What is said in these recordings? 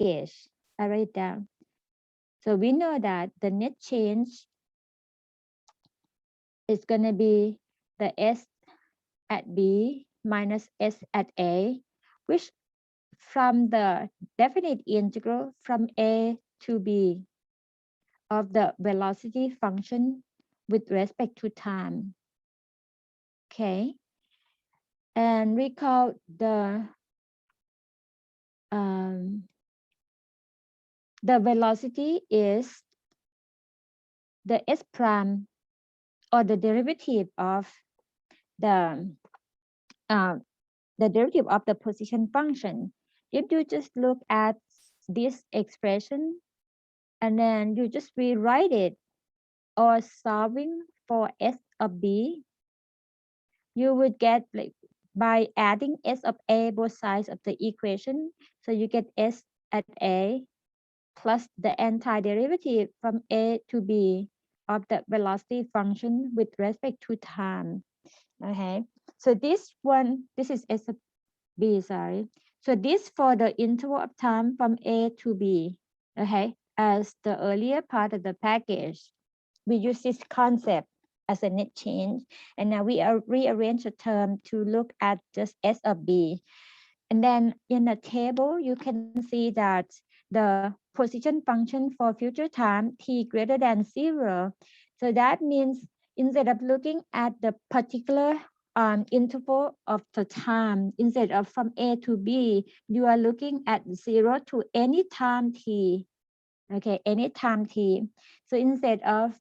package. I write it down. So we know that the net change is going to be the S at B minus S at A, which from the definite integral from A to B of the velocity function with respect to time. Okay. And recall um, the velocity is the S prime or the derivative of the uh, derivative of the position function. If you just look at this expression and then you just rewrite it or solving for S of B, you would get like by adding S of A both sides of the equation. So you get S at A plus the antiderivative from A to B of the velocity function with respect to time. Okay. So this is S of B, sorry. So this for the interval of time from A to B, okay, as the earlier part of the package. We use this concept as a net change, and now we are rearrange the term to look at just S of B. And then in the table, you can see that the position function for future time t greater than 0. So that means instead of looking at the particular interval of the time, instead of from A to B, you are looking at 0 to any time t. Okay, any time t. So instead of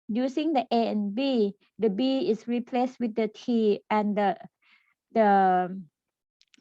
using the A and B, the B is replaced with the T and the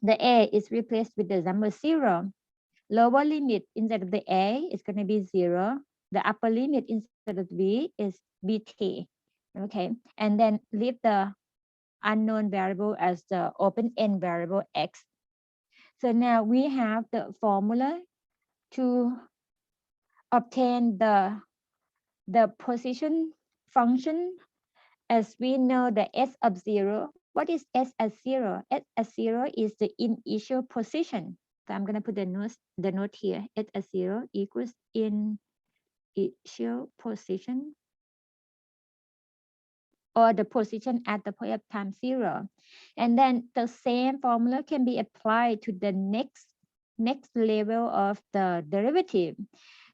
A is replaced with the number 0. Lower limit instead of the A is going to be 0. The upper limit instead of B is BT. Okay, and then leave the unknown variable as the open-end variable X. So now we have the formula to obtain the position function. As we know the S of 0, what is S at 0? S at 0 is the initial position. So I'm going to put the note here. S at 0 equals initial position or the position at the point of time 0. And then the same formula can be applied to the next level of the derivative.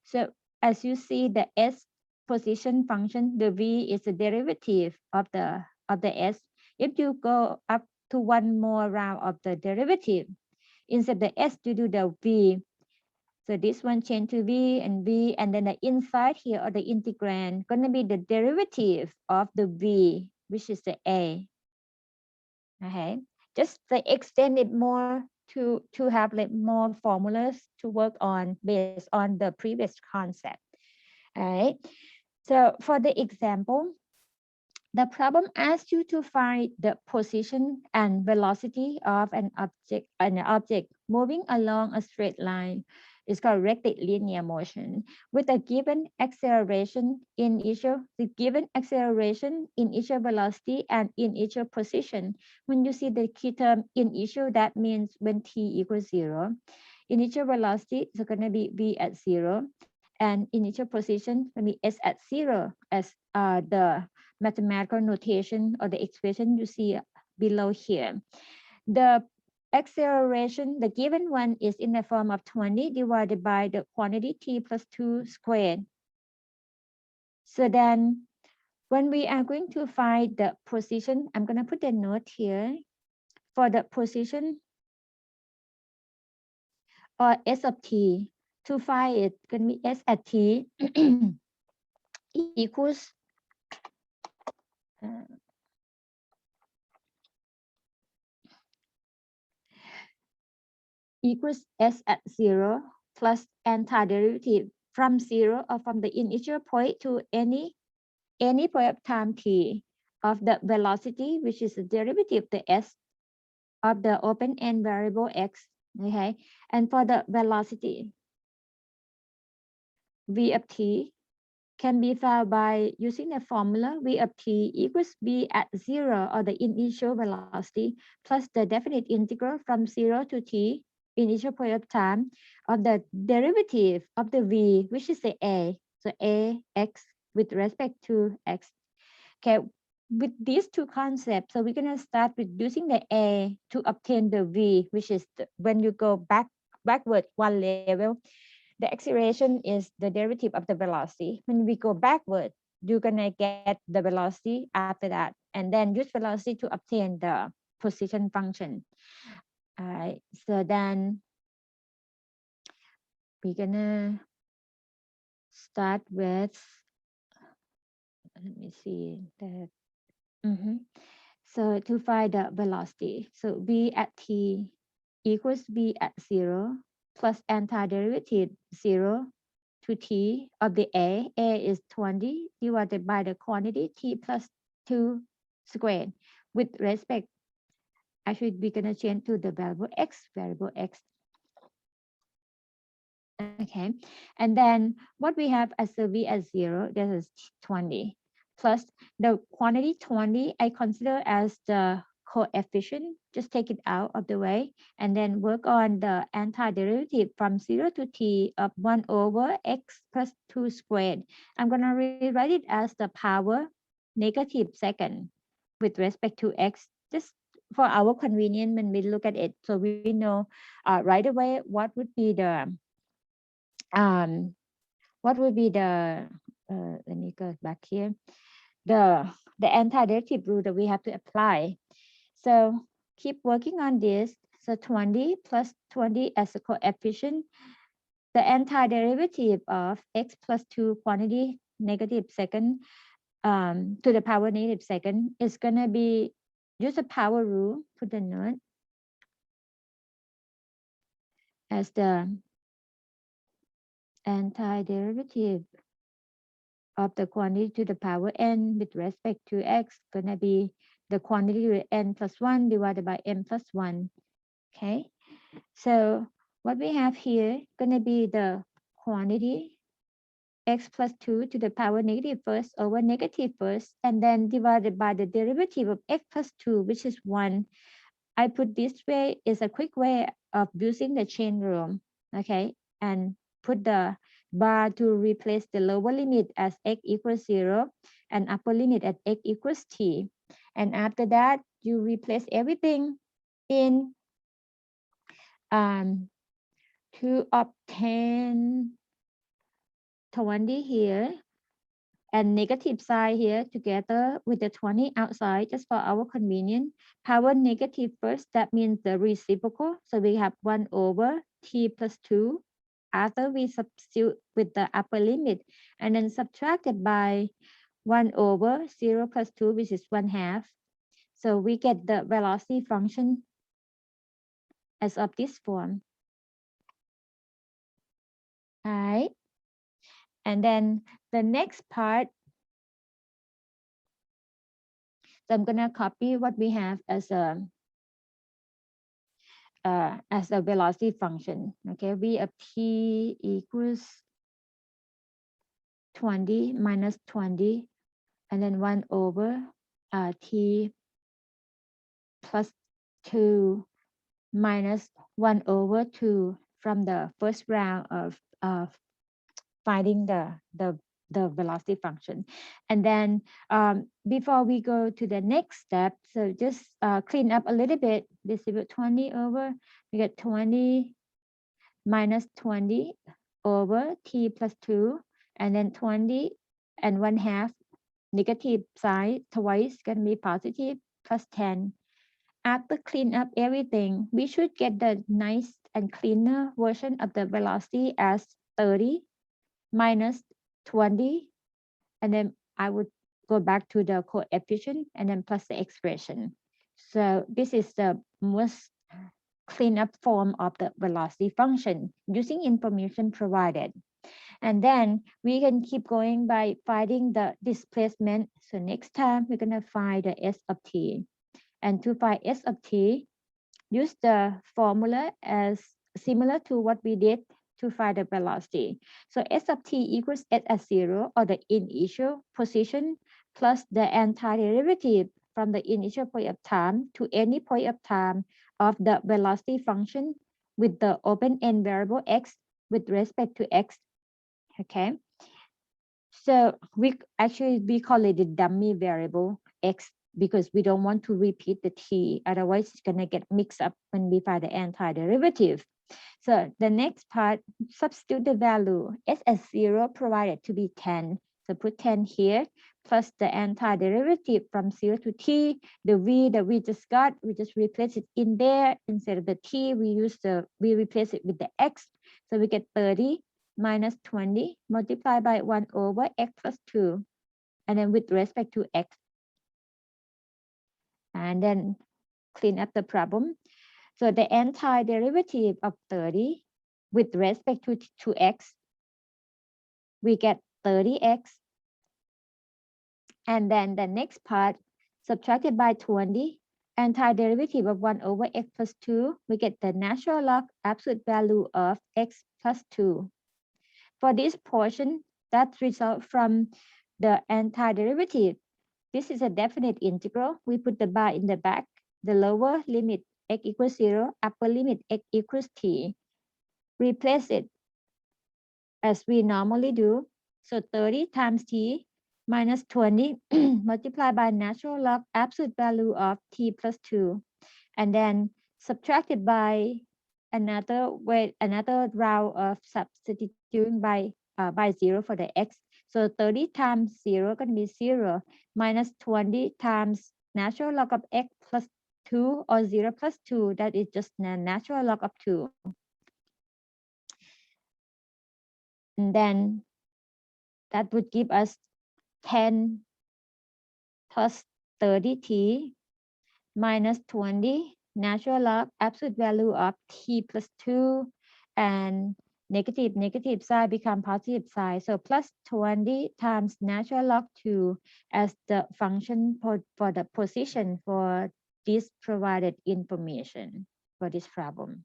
So as you see the S position function, the V is the derivative of the S. If you go up to one more round of the derivative, instead of the S, you do the V. So this one change to V, and then the inside here or the integrand gonna be the derivative of the V, which is the A. Okay, just like extend it more to have like more formulas to work on based on the previous concept. All right. So for the example, the problem asks you to find the position and velocity of an object moving along a straight line. It's called rectilinear motion with a given acceleration the given acceleration, initial velocity, and initial position. When you see the key term initial, that means when t equals 0. Initial velocity is going to be v at 0, and initial position will be s at 0 as the mathematical notation or the expression you see below here. The acceleration, the given one is in the form of 20 divided by the quantity t plus 2 squared. So then when we are going to find the position, I'm going to put a note here for the position or s of t. To find it, going to be s at t equals equals s at 0 plus antiderivative from 0 or from the initial point to any point of time t of the velocity, which is the derivative the s of the open-end variable x. Okay, and for the velocity v of t can be found by using the formula v of t equals v at 0 or the initial velocity plus the definite integral from 0 to t initial point of time of the derivative of the v, which is the a. So a x with respect to x. Okay, with these two concepts, so we're gonna start with using the a to obtain the v, which is when you go backward one level, the acceleration is the derivative of the velocity. When we go backward, you're gonna get the velocity after that, and then use velocity to obtain the position function. All right, so then we're gonna start with, let me see that. So to find the velocity, so v at t equals v at 0 plus antiderivative 0 to t of the a. A is 20 divided by the quantity t plus 2 squared. With respect, actually we're gonna change to the variable x, Okay, and then what we have as a v at 0, this is 20 plus the quantity 20 I consider as the coefficient. Just take it out of the way and then work on the antiderivative from 0 to t of 1 over x plus 2 squared. I'm going to rewrite it as the power negative second with respect to x, just for our convenience when we look at it, so we know right away um, what would be the let me go back here, the antiderivative rule that we have to apply. So keep working on this. So 20 plus 20 as a coefficient, the antiderivative of x plus 2 quantity negative second to the power negative second is going to be, use the power rule, put the note as the antiderivative of the quantity to the power n with respect to x gonna be the quantity to n plus 1 divided by m plus 1. Okay, so what we have here gonna be the quantity x plus 2 to the power negative first over negative first, and then divided by the derivative of x plus 2, which is 1. I put this way is a quick way of using the chain rule. Okay, and put the bar to replace the lower limit as x equals 0 and upper limit at x equals t. And after that, you replace everything in to obtain 20 here and negative side here together with the 20 outside, just for our convenience. Power negative first, that means the reciprocal. So we have 1 over t plus 2 after we substitute with the upper limit, and then subtracted by 1 over 0 plus 2, which is 1/2. So we get the velocity function as of this form. All right. And then the next part, so I'm gonna copy what we have as a velocity function. Okay, v of t equals 20 minus 20, and then 1 over t plus 2 minus 1 over 2 from the first round of finding the velocity function. And then before we go to the next step, so just clean up a little bit. Distribute 20 over, we get 20 minus 20 over t plus 2, and then 20 and 1/2 negative side twice going to be positive plus 10. After clean up everything, we should get the nice and cleaner version of the velocity as 30 minus 20, and then I would go back to the coefficient and then plus the expression. So this is the most clean up form of the velocity function using information provided. And then we can keep going by finding the displacement. So next time we're gonna find the s of t. And to find s of t, use the formula as similar to what we did to find the velocity. So s of t equals s at 0, or the initial position, plus the antiderivative from the initial point of time to any point of time of the velocity function with the open-end variable x with respect to x. Okay, so we call it the dummy variable x because we don't want to repeat the t, otherwise it's gonna get mixed up when we find the antiderivative. So the next part, substitute the value s as 0 provided to be 10. So put 10 here, plus the antiderivative from 0 to t. The v that we just got, we just replace it in there. Instead of the t, we replace it with the x. So we get 30 minus 20 multiplied by 1 over x plus 2. And then with respect to x. And then clean up the problem. So the antiderivative of 30 with respect to x, we get 30x. And then the next part, subtracted by 20, antiderivative of 1 over x plus 2, we get the natural log absolute value of x plus 2. For this portion, that results from the antiderivative. This is a definite integral. We put the bar in the back. The lower limit x equals 0, upper limit x equals t. Replace it as we normally do. So 30 times t minus 20 multiplied by natural log absolute value of t plus 2. And then subtracted by another round of substituting by 0 for the x. So 30 times 0 going to be 0 minus 20 times natural log of x plus 2 or 0 plus 2. That is just the natural log of 2. And then that would give us 10 plus 30t minus 20 natural log absolute value of t plus 2, and negative side become positive side. So plus 20 times natural log 2 as the function for the position for this provided information for this problem.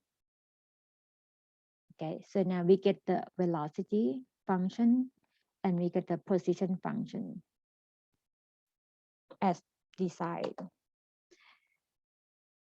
Okay, so now we get the velocity function and we get the position function as desired.